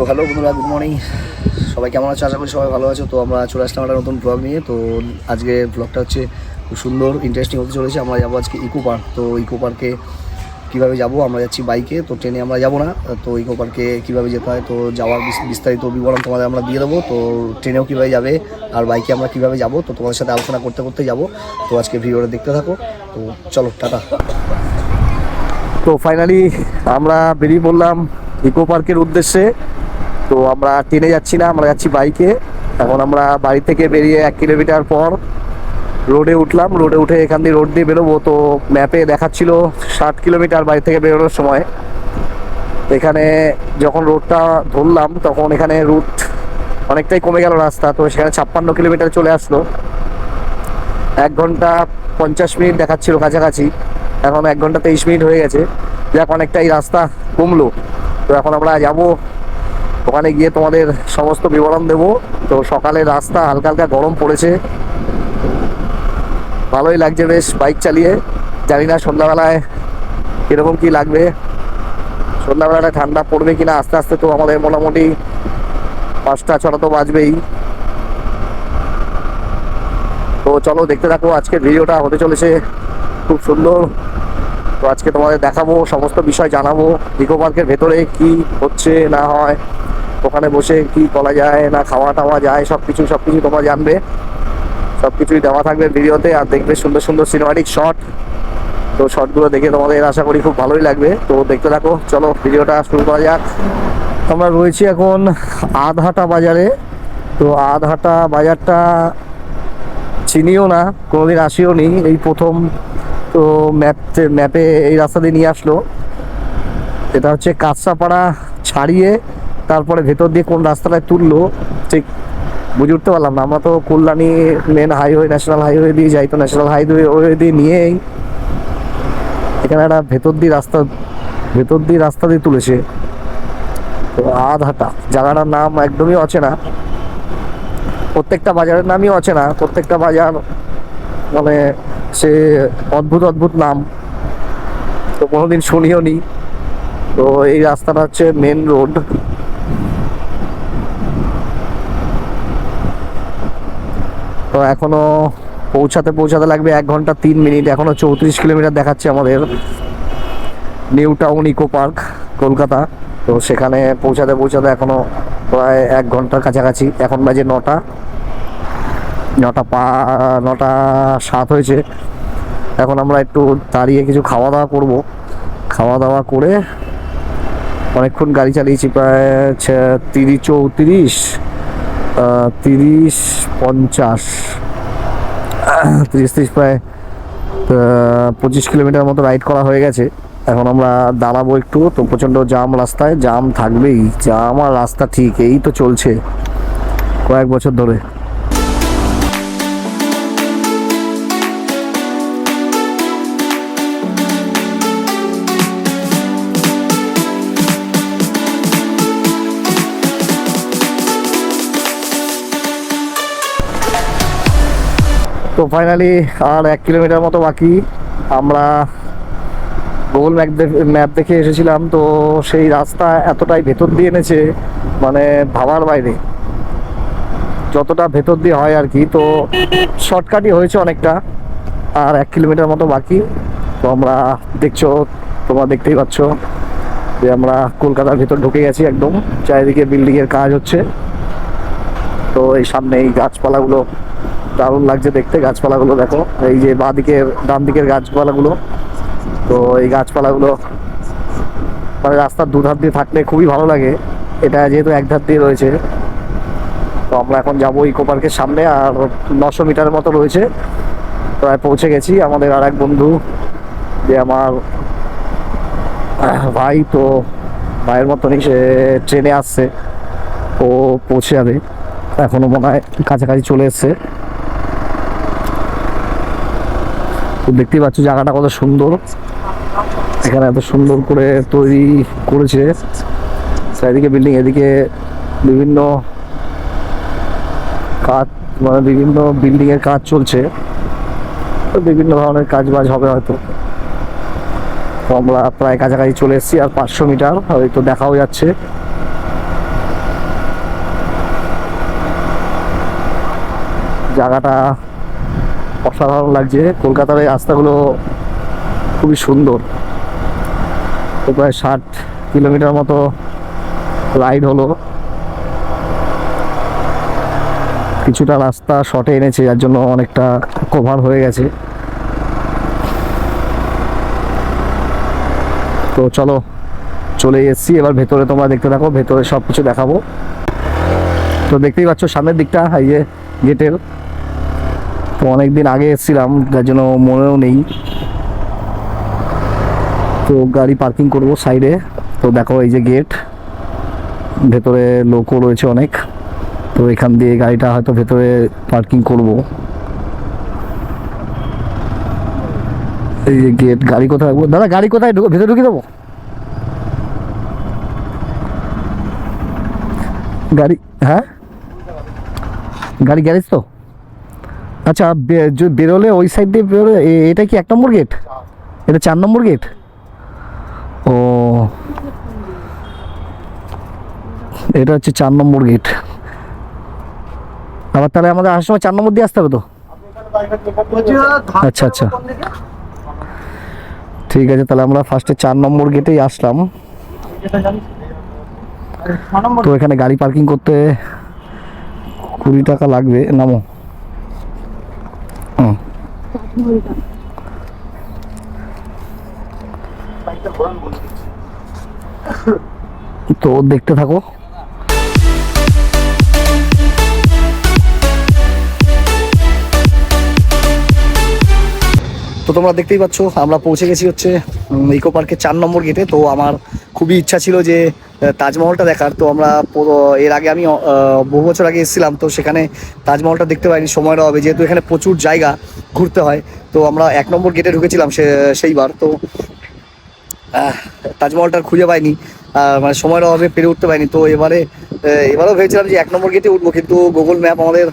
Hello বন্ধুরা, good morning. সবাই কেমন আছো? আশা করি সবাই ভালো আছো। তো আমরা চলে আসলাম একটা নতুন ব্লগ নিয়ে। তো আজকে ব্লগটা হচ্ছে খুব সুন্দর ইন্টারেস্টিং হতে চলেছে। আমরা যাবো আজকে ইকো পার্ক। তো ইকো পার্কে কীভাবে যাব? আমরা যাচ্ছি বাইকে, তো ট্রেনে আমরা যাব না। তো ইকো পার্কে কীভাবে যেতে হয়, তো যাওয়ার বিস্তারিত বিবরণ তোমাদের আমরা দিয়ে দেবো। তো ট্রেনেও কীভাবে যাবে আর বাইকে আমরা কীভাবে যাব, তো তোমাদের সাথে আলোচনা করতে করতে যাব। তো আজকে ভিডিওটা দেখতে থাকো। তো চলো, টাটা। তো ফাইনালি আমরা বেরিয়ে পড়লাম ইকো পার্কের উদ্দেশ্যে। তো আমরা ট্রেনে যাচ্ছি না, আমরা যাচ্ছি বাইকে। এখন আমরা বাড়ি থেকে বেরিয়ে 1 কিলোমিটার পর রোডে উঠলাম। রোডে উঠে এখান দিয়ে রোড দিয়ে বেরোবো। তো ম্যাপে দেখাচ্ছিল 60 কিলোমিটার বাড়ি থেকে বেরোনোর সময়। এখানে যখন রোডটা ধরলাম তখন এখানে রুট অনেকটাই কমে গেল রাস্তা। তো সেখানে 56 কিলোমিটার চলে আসলো। 1 ঘন্টা 50 মিনিট দেখাচ্ছিল কাছাকাছি, এখন 1 ঘন্টা 23 মিনিট হয়ে গেছে। যাক, অনেকটাই রাস্তা কমলো। তো এখন আমরা যাবো ওখানে গিয়ে তোমাদের সমস্ত বিবরণ দেব। তো সকালে রাস্তা হালকা হালকা গরম পড়েছে, ভালোই লাগছে বেশ বাইক চালিয়ে। জানি না সন্ধ্যাবেলায় কীরকম কী লাগবে, সন্ধ্যাবেলাটা ঠান্ডা পড়বে কিনা। আস্তে আস্তে তো আমাদের মোটামুটি 5টা 6টা তো বাজবেই। তো চলো দেখতে থাকো, আজকের ভিডিওটা হতে চলেছে খুব সুন্দর। তো আজকে তোমাদের দেখাবো, সমস্ত বিষয় জানাবো। ইকো পার্কের ভেতরে কি হচ্ছে না হয়, ওখানে বসে কি করা যায় না খাওয়া টাওয়া যায়, সব কিছু তোমরা জানবে। সব কিছুই দেওয়া থাকবে ভিডিওতে। আর দেখবে সুন্দর সুন্দর সিনেমাটিক শট। তো শটগুলো দেখে তোমাদের আশা করি খুব ভালোই লাগবে। তো দেখতে থাকো, চলো ভিডিওটা শুরু করা যাক। আমরা রয়েছি এখন আধহাটা বাজারে। তো আধহাটা বাজারটা চিনিও না, কোনোদিন আসিও নি, এই প্রথম। তো ম্যাপে এই রাস্তা দিয়ে নিয়ে আসলো। এটা হচ্ছে কাঁচরাপাড়া ছাড়িয়ে তারপরে ভেতর দিয়ে কোন রাস্তাটায় তুললো ঠিক বুঝে উঠতে পারলাম না। আমরা তো Kalyani main highway, national highway দিয়ে যাই। তো ন্যাশনাল হাইওয়ে দিয়ে নিয়েই এখানে একটা ভেতর দিয়ে রাস্তা দিয়ে তুলেছে। তো আধহাটা জায়গাটার নাম একদমই অচেনা, প্রত্যেকটা বাজারের নামই অচেনা। প্রত্যেকটা বাজার মানে সে অদ্ভুত অদ্ভুত নাম, তো কোনোদিন শুনিও নি। তো এই রাস্তাটা হচ্ছে মেন রোড। তো এখনো পৌঁছাতে লাগবে 1 ঘন্টা 3 মিনিট। এখনো 34 কিলোমিটার দেখাচ্ছে আমাদের New Town Eco Park, Kolkata. তো সেখানে পৌঁছাতে এখনো প্রায় 1 ঘন্টার কাছাকাছি। এখন বাজে 9:07 হয়েছে। এখন আমরা একটু দাঁড়িয়ে কিছু খাওয়া দাওয়া করবো। খাওয়া দাওয়া করে অনেকক্ষণ গাড়ি চালিয়েছি, প্রায় 30 50 30 প্রায় 25 কিলোমিটার মতো রাইড করা হয়ে গেছে। এখন আমরা দাঁড়াবো একটু। তো প্রচণ্ড জাম, রাস্তায় জাম থাকবেই। জাম আর রাস্তা ঠিক এই তো চলছে কয়েক বছর ধরে। তো ফাইনালি আর 1 কিলোমিটার মতো বাকি। আমরা গুগল ম্যাপ দেখে এসেছিলাম। তো সেই রাস্তা এতটাই ভেতর দিয়ে এনেছে, মানে ভাবার বাইরে, যতটা ভেতর দিয়ে হয় আর কি। তো শর্টকাটই হয়েছে অনেকটা। আর 1 কিলোমিটার মতো বাকি। তো আমরা তোমরা দেখতেই পাচ্ছ যে আমরা কলকাতার ভেতর ঢুকে গেছি একদম। চারিদিকে বিল্ডিংয়ের কাজ হচ্ছে। তো এই সামনে এই গাছপালাগুলো দারুণ লাগছে দেখতে। গাছপালাগুলো দেখো, এই যে ডান দিকের গাছপালাগুলো। তো এই গাছপালাগুলো মানে রাস্তার দুধার দিয়ে থাকলে খুবই ভালো লাগে। এটা যেহেতু এক ধার দিয়ে রয়েছে। তো আমরা এখন যাবো ইকো পার্কের সামনে, আর 900 মিটারের মতো রয়েছে। প্রায় পৌঁছে গেছি। আমাদের আর এক বন্ধু, যে আমার ভাই, তো ভাইয়ের মতনই, সে ট্রেনে আসছে। ও পৌঁছে যাবে, এখনো মনে হয় কাছাকাছি চলে এসছে। তো দেখতেই পাচ্ছ জায়গাটা কত সুন্দর। এখানে এত সুন্দর করে তৈরি করেছে, চারিদিকে বিল্ডিং, এদিকে বিভিন্ন কাজ, মানে বিভিন্ন বিল্ডিং এর কাজ চলছে। তো বিভিন্ন ধরনের কাজ বাজ হবে হয়তো। তো আমরা প্রায় কাছাকাছি চলে এসেছি, আর 500 মিটার হয়তো দেখাও যাচ্ছে। জায়গাটা অসাধারণ লাগছে। কলকাতার এই রাস্তাগুলো খুবই সুন্দর। তো প্রায় 60 কিলোমিটার মতো রাইড হলো। কিছুটা রাস্তা শর্টে এনেছে, যার জন্য অনেকটা কভার হয়ে গেছে। তো চলো, চলে এসেছি এবার ভেতরে, তোমরা দেখতে থাকো, ভেতরে সব কিছু দেখাবো। তো দেখতেই পাচ্ছ সামনের দিকটা, এই যে গেটের। তো অনেকদিন আগে এসেছিলাম, যার জন্য মনেও নেই। তো গাড়ি পার্কিং করব সাইডে। তো দেখো এই যে গেট, ভেতরে লোকও রয়েছে অনেক। তো এখান দিয়ে গাড়িটা হয়তো ভেতরে পার্কিং করব। এই যে গেট, গাড়ি কোথায় রাখবো দাদা? গাড়ি কোথায় ভেতরে ঢুকে দেবো গাড়ি? হ্যাঁ, গাড়ি গ্যারেজ তো। আচ্ছা, বেরোলে ওই সাইড দিয়ে বেরোলে এটা কি 1 নম্বর গেট? এটা 4 নম্বর গেট। ও, এটা হচ্ছে 4 নম্বর গেট। আবার তাহলে আমাদের আসার সময় 4 নম্বর দিয়ে আসতে হবে তো? আচ্ছা আচ্ছা, ঠিক আছে। তাহলে আমরা ফার্স্টে 4 নম্বর গেটেই আসলাম। তো এখানে গাড়ি পার্কিং করতে 20 টাকা লাগবে। নামো। তো দেখতে থাকো। তো তোমরা দেখতেই পাচ্ছ আমরা পৌঁছে গেছি হচ্ছে ইকো পার্কের 4 নম্বর গেটে। তো আমার খুবই ইচ্ছা ছিল যে তাজমহলটা দেখার। তো আমরা এর আগে আমি বহু বছর আগে এসেছিলাম, তো সেখানে তাজমহলটা দেখতে পাইনি সময়ের অভাবে, যেহেতু এখানে প্রচুর জায়গা ঘুরতে হয়। তো আমরা 1 নম্বর গেটে ঢুকেছিলাম সেইবার। তো তাজমহলটা খুঁজে পাইনি, মানে সময়ের অভাবে পেরে উঠতে পারিনি। তো এবারেও ভেবেছিলাম যে 1 নম্বর গেটে উঠবো, কিন্তু গুগল ম্যাপ আমাদের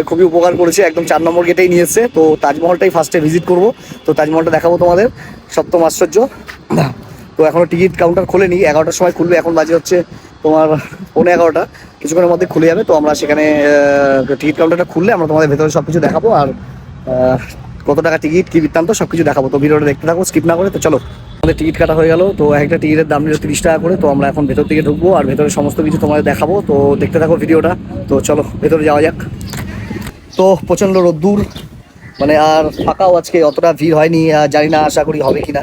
খুবই উপকার করেছে, একদম 4 নম্বর গেটেই নিয়ে এসছে। তো তাজমহলটাই ফার্স্টে ভিজিট করব। তো তাজমহলটা দেখাবো তোমাদের, সপ্তম আশ্চর্য। তো এখনও টিকিট কাউন্টার খোলেনি, 11টার সময় খুলবে। এখন বাজে হচ্ছে তোমার 11:15, কিছুক্ষণের মধ্যে খুলে যাবে। তো আমরা সেখানে টিকিট কাউন্টারটা খুললে আমরা তোমাদের ভেতরে সব কিছু দেখাবো, আর কত টাকা টিকিট, কী বৃত্তান্ত সব কিছু দেখাবো। তো ভিডিওটা দেখতে থাকো স্কিপ না করে। তো চলো, আমাদের টিকিট কাটা হয়ে গেল। তো একটা টিকিটের দাম নিল 30 টাকা করে। তো আমরা এখন ভেতর দিকে ঢুকবো আর ভেতরে সমস্ত কিছু তোমাদের দেখাবো। তো দেখতে থাকো ভিডিওটা। তো চলো ভেতরে যাওয়া যাক। তো প্রচণ্ড রোদ্দুর, মানে আর ফাঁকাও আজকে, অতটা ভিড় হয়নি। জানি না, আশা করি হবে কিনা,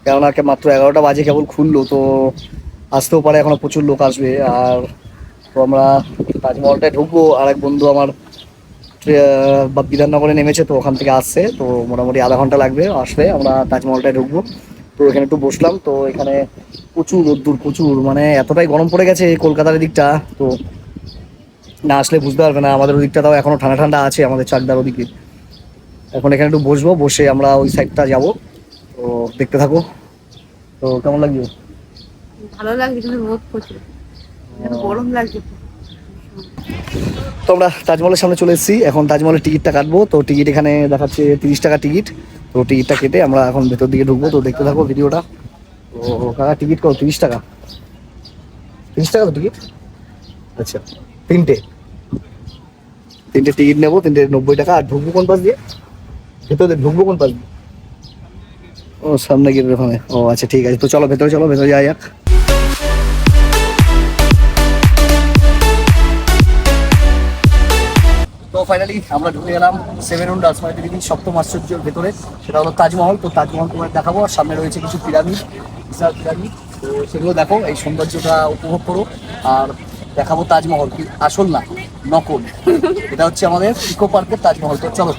কেননা মাত্র 11টা বাজে কেবল খুললো। তো আসতেও পারে এখনও প্রচুর লোক আসবে। আর তো আমরা তাজমহলটায় ঢুকবো। আর এক বন্ধু আমার বিধাননগরে নেমেছে, তো ওখান থেকে আসছে। তো মোটামুটি আধা ঘন্টা লাগবে আসলে, আমরা তাজমহলটায় ঢুকবো। তো এখানে একটু বসলাম। তো এখানে প্রচুর রোদ্দুর, প্রচুর, মানে এতটাই গরম পড়ে গেছে কলকাতার দিকটা। তো না আসলে বুঝতে পারবে না, আমাদের ওদিকটা তাও এখনো ঠান্ডা ঠান্ডা আছে, আমাদের চাকদার ওদিকে। এখন এখানে একটু বসবো, বসে আমরা ওই সাইডটা যাব। তো দেখতে থাকো। তো কেমন লাগছে? ভালো লাগছে, কিন্তু রোদ প্রচুর, গরম লাগছে। তো আমরা তাজমহলের সামনে চলে এসেছি, এখন তাজমহলের টিকিটটা কাটবো। তো টিকিট এখানে দেখাচ্ছে 30 টাকা টিকিট। তো টিকিটটা কেটে আমরা এখন ভেতর দিকে ঢুকবো। তো দেখতে থাকো ভিডিওটা। তো কাকা টিকিট কত? 30 টাকা। 30 টাকা তো টিকিট? আচ্ছা, তিনটে টিকিট নেবো, 90 টাকা। আর ঢুকবো কোন পাশ দিয়ে? ভেতরে ঢুকবো কোন পাশ দিয়ে? ও, সামনে গেটের ওখানে। ও আচ্ছা, ঠিক আছে। তো চলো ভেতরে, চলো ভেতরে যাওয়া যাক। তো ফাইনালি আমরা ঢুকে গেলাম 7 ওয়ান্ডার্স, মানে পৃথিবীর সপ্তম আশ্চর্যের ভেতরে। সেটা হলো তাজমহল। তো তাজমহল তোমার দেখাবো, আর সামনে রয়েছে কিছু পিরামিড, বিশাল পিরামিড। তো সেগুলো দেখো, এই সৌন্দর্যটা উপভোগ করো। আর দেখাবো তাজমহল কি আসল না নকল। এটা হচ্ছে আমাদের ইকো পার্কের তাজমহল। তো চলো।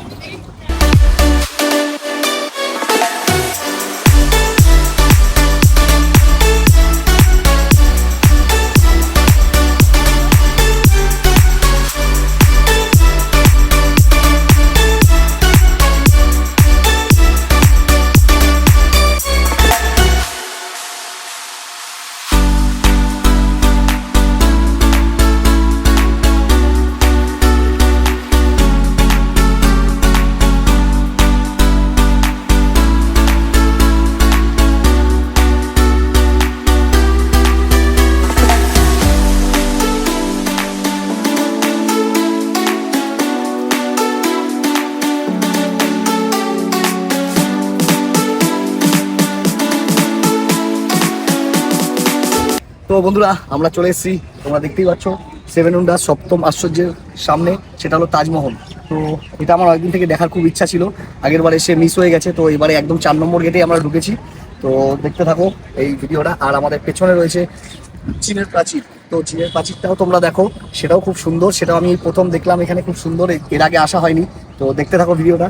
তো বন্ধুরা আমরা চলে এসেছি, তোমরা দেখতেই পাচ্ছ সেভেন ওয়ান্ডার সপ্তম আশ্চর্যের সামনে, সেটা হলো তাজমহল। তো এটা আমার অনেকদিন থেকে দেখার খুব ইচ্ছা ছিল, আগের বারে সে মিস হয়ে গেছে, তো এবারে একদম 4 নম্বর গেটে আমরা ঢুকেছি। তো দেখতে থাকো এই ভিডিওটা। আর আমাদের পেছনে রয়েছে চীনের প্রাচীর, তো চীনের প্রাচীরটাও তোমরা দেখো, সেটাও খুব সুন্দর, সেটাও আমি প্রথম দেখলাম এখানে, খুব সুন্দর, এর আগে আসা হয়নি। তো দেখতে থাকো ভিডিওটা।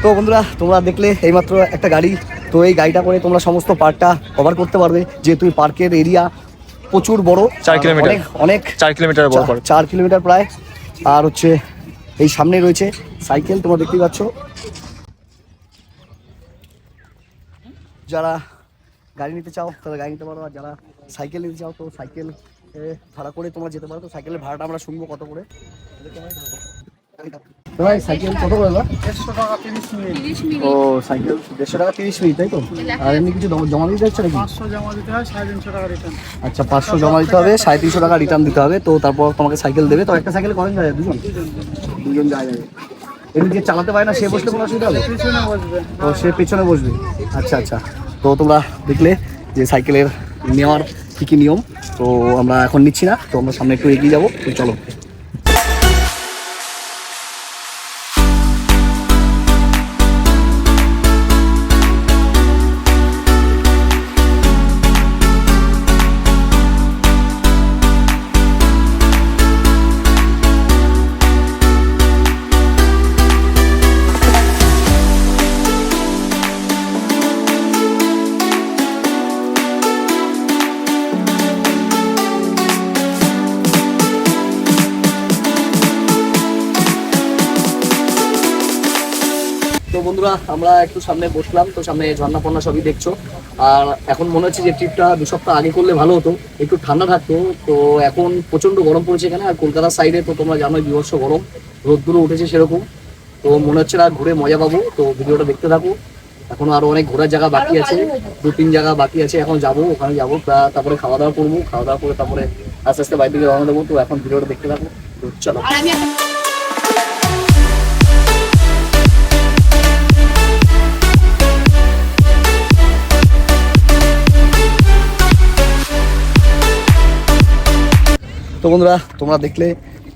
তো বন্ধুরা তোমরা দেখলে এইমাত্র একটা গাড়ি, তো এই গাড়িটা করে তোমরা সমস্ত পার্কটা কভার করতে পারবে, যেহেতু এই পার্কের এরিয়া প্রচুর বড়, 4 কিলোমিটার, অনেক 4 কিলোমিটার বড় পার্ক, 4 কিলোমিটার প্রায়। আর হচ্ছে এই সামনে রয়েছে সাইকেল, তোমরা দেখতেই পাচ্ছ। যারা গাড়ি নিতে চাও তারা গাড়ি নিতে পারো, আর যারা সাইকেল নিতে চাও তো সাইকেল ভাড়া করে তোমরা যেতে পারো। তো সাইকেলের ভাড়াটা আমরা শুনবো কত করে। ভাই সাইকেল কত করে? 150 টাকা 30 মিনিট। ও সাইকেল 150 টাকা 30 মিনিট, তাই তো? আর এমনি কিছু জমা দিতে হচ্ছে নাকি? 500 জমা দিতে হয়, 350 টাকা রিটার্ন। আচ্ছা 500 জমা দিতে হবে, 350 টাকা রিটার্ন দিতে হবে। তো তারপর তোমাকে সাইকেল দেবে। তো একটা সাইকেল কজন যায়? দুজন যায় যাবে। এমনি যে চালাতে পারে না সে বসলে কোনো অসুবিধা হবে? পিছনে বসবে। তো সে পেছনে বসবে। আচ্ছা আচ্ছা, তো তোমরা দেখলে যে সাইকেলের নেওয়ার কী কী নিয়ম। তো আমরা এখন নিচ্ছি না, তো আমরা সামনে একটু এগিয়ে যাবো। তো চলো। তো বন্ধুরা আমরা একটু সামনে বসলাম, তো সামনে ঝর্ণা ফর্ণা সবই দেখছো। আর এখন মনে হচ্ছে যে ট্রিপটা 2 সপ্তাহ আগে করলে ভালো হতো, একটু ঠান্ডা থাকতো। তো এখন প্রচন্ড গরম পড়েছে এখানে, আর কলকাতার সাইডে তো তোমরা জানোই বিভৎস গরম, রোদ্দুরও উঠেছে সেরকম। তো মনে হচ্ছে না ঘুরে মজা পাবো। তো ভিডিওটা দেখতে থাকো, এখনো আরো অনেক ঘোরার জায়গা বাকি আছে, 2-3 জায়গা বাকি আছে। এখন যাবো, ওখানে যাবো, তারপরে খাওয়া দাওয়া করবো, খাওয়া দাওয়া করে তারপরে আস্তে আস্তে বাইরে থেকে রওনা দেবো। তো এখন ভিডিওটা দেখতে থাকো, তো চলো। তো বন্ধুরা তোমরা দেখলে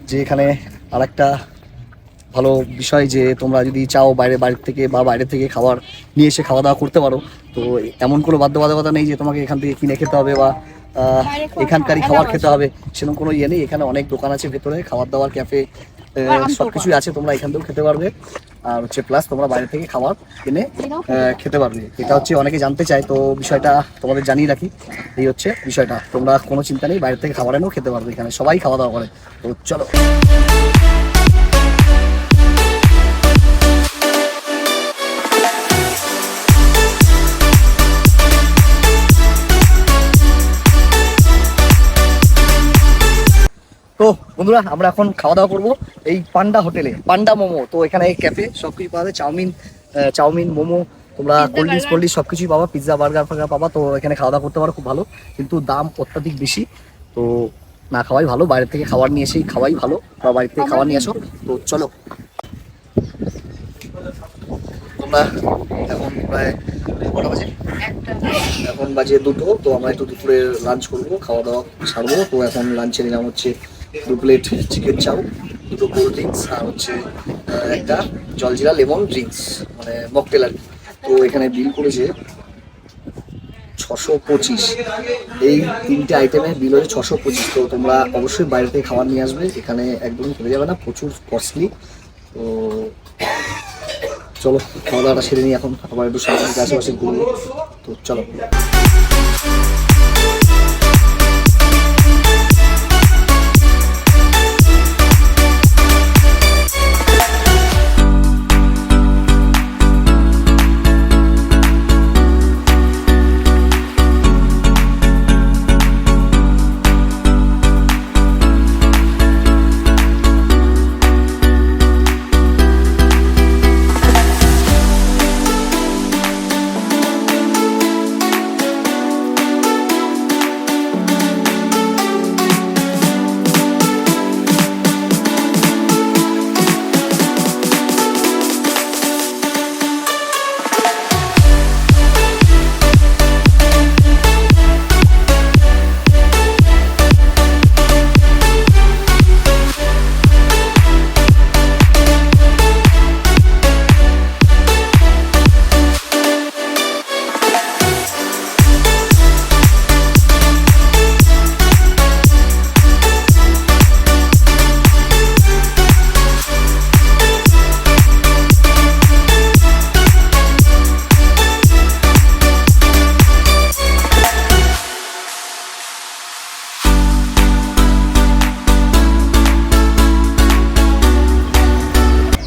যে এখানে আরেকটা ভালো বিষয়, যে তোমরা যদি চাও বাড়ির থেকে বা বাইরে থেকে খাবার নিয়ে এসে খাওয়া দাওয়া করতে পারো। তো এমন কোনো বাধ্যবাধকতা নেই যে তোমাকে এখান থেকে কিনে খেতে হবে বা এখানকারই খাবার খেতে হবে, সেরকম কোনো ইয়ে নেই। এখানে অনেক দোকান আছে ভেতরে, খাবার দাবার, ক্যাফে, সবকিছুই আছে, তোমরা এখান থেকেও খেতে পারবে। আর হচ্ছে প্লাস তোমরা বাইরে থেকে খাবার কিনে খেতে পারবে। এটা হচ্ছে অনেকে জানতে চায়, তো বিষয়টা তোমাদের জানিয়ে রাখি। এই হচ্ছে বিষয়টা, তোমরা কোনো চিন্তা নেই, বাইরে থেকে খাবার এনেও খেতে পারবে, এখানে সবাই খাওয়া দাওয়া করে। তো চলো। তো বন্ধুরা আমরা এখন খাওয়া দাওয়া করবো এই পান্ডা হোটেলে, পান্ডা মোমো। তো এখানে ক্যাফে সবকিছু পাওয়া যায়, চাউমিন, মোমো, তোমরা কোল্ড ড্রিঙ্কস সবকিছুই পাবা, পিৎজা বার্গার ফার্গার পাবা। তো এখানে খাওয়া দাওয়া করতে পারো, খুব ভালো, কিন্তু দাম অত্যাধিক বেশি। তো না খাওয়াই ভালো, বাইরে থেকে খাবার নিয়ে এসেই খাওয়াই ভালো, বা বাড়ি থেকে খাবার নিয়ে আসো। তো চলো। তোমরা এখন প্রায় কটা বাজে? এখন বাজে 2টো। তো আমরা একটু দুপুরে লাঞ্চ করবো, খাওয়া দাওয়া সারবো। তো এখন লাঞ্চে নিলাম হচ্ছে 2 প্লেট চিকেন চাউ, 2টো কোল্ড ড্রিঙ্কস, আর হচ্ছে একটা জলজিরা লেমন ড্রিঙ্কস মানে মকটেল আর কি। তো এখানে বিল করেছে 625। এই 3টে আইটেমের বিল হচ্ছে 625। তো তোমরা অবশ্যই বাইরে থেকে খাবার নিয়ে আসবে, এখানে একদমই চলে যাবে না, প্রচুর কস্টলি। তো চলো খাওয়া দাওয়াটা সেরে নিই, এখন আবার একটু সামনে আশেপাশে ঘুরবো। তো চলো।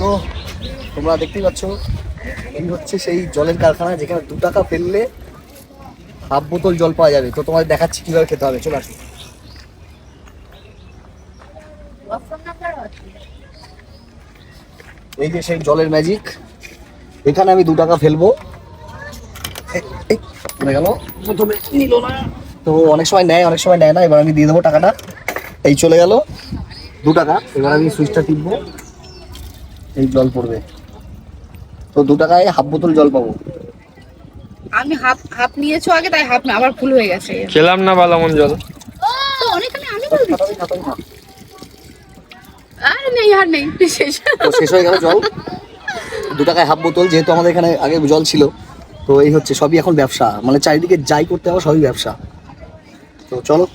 তো তোমরা দেখতেই পাচ্ছ এই হচ্ছে সেই জলের কারখানা যেখানে 2 টাকা ফেললে হাফ বোতল জল পাওয়া যাবে। তো তোমাদের দেখাচ্ছি কিভাবে খেতে হবে, চলে আসো। এই যে সেই জলের ম্যাজিক, এখানে আমি 2 টাকা ফেলবো, গেল প্রথমে নিল না, তো অনেক সময় নেয় অনেক সময় নেয় না। এবার আমি দিয়ে দেবো টাকাটা, এই চলে গেল 2 টাকা। এবার আমি সুইচটা টিপবো, এই জল পড়বে। তো 2 টাকায় হাফ বোতল জল পাবো। আমি হাফ নিয়েছো আগে, তাই হাফ না, আবার ফুল হয়ে গেছে। খেলাম না বালামন জল। তো অনেকখানি আমি করে দিচ্ছি। আর নেই আর নেই, শেষ। তো শেষ হয়ে গেল জল, 2 টাকায় হাফ বোতল। যেহেতু আমাদের এখানে আগে জল ছিল, তো এই হচ্ছে সবই এখন ব্যবসা, মানে চারিদিকে যাই করতে হবে সবই ব্যবসা। তো চলো।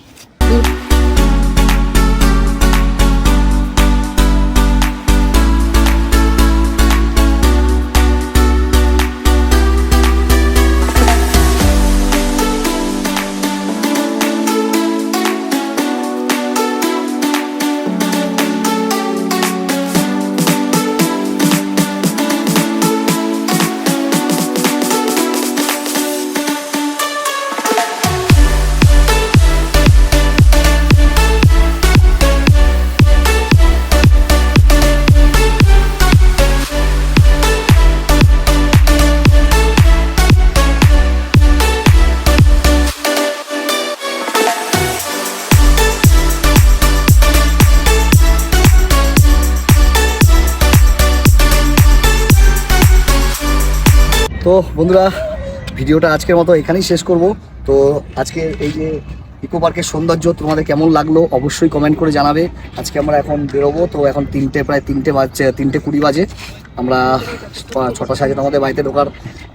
তো বন্ধুরা, ভিডিওটা আজকের মতো এখানেই শেষ করব। তো আজকে এই যে ইকো পার্কের সৌন্দর্য তোমাদের কেমন লাগলো অবশ্যই কমেন্ট করে জানাবে। আজকে আমরা এখন বেরোবো, তো এখন প্রায় 3টে বাজছে, 3:20 বাজে। আমরা 6টা সাড়ে আমাদের বাড়িতে ঢোকার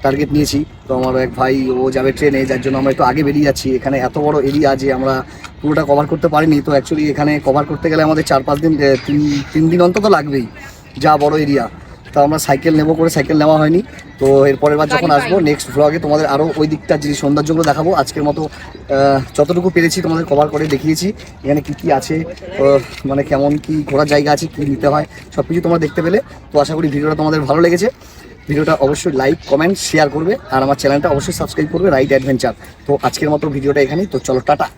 টার্গেট নিয়েছি। তো আমার এক ভাই ও যাবে ট্রেনে, যার জন্য আমরা একটু আগে বেরিয়ে যাচ্ছি। এখানে এত বড় এরিয়া যে আমরা পুরোটা কভার করতে পারিনি। তো অ্যাকচুয়ালি এখানে কভার করতে গেলে আমাদের 4-5 দিন 3 দিন অন্তত লাগবেই, যা বড় এরিয়া। তো আমরা সাইকেল নেবো করে সাইকেল নেওয়া হয়নি। তো এরপরের বার যখন আসবো নেক্সট ব্লগে তোমাদের আরও ওই দিকটার যে সৌন্দর্যগুলো দেখাবো। আজকের মতো যতটুকু পেরেছি তোমাদের কভার করে দেখিয়েছি। এখানে কি কি আছে, মানে কেমন কি ঘোরার জায়গা আছে, কি নিতে হয়, সব কিছু তোমরা দেখতে পেলে। তো আশা করি ভিডিওটা তোমাদের ভালো লেগেছে। ভিডিওটা অবশ্যই লাইক কমেন্ট শেয়ার করবে, আর আমার চ্যানেলটা অবশ্যই সাবস্ক্রাইব করবে, রাইড অ্যাডভেঞ্চার। তো আজকের মতো ভিডিওটা এখানেই। তো চলো, টাটা।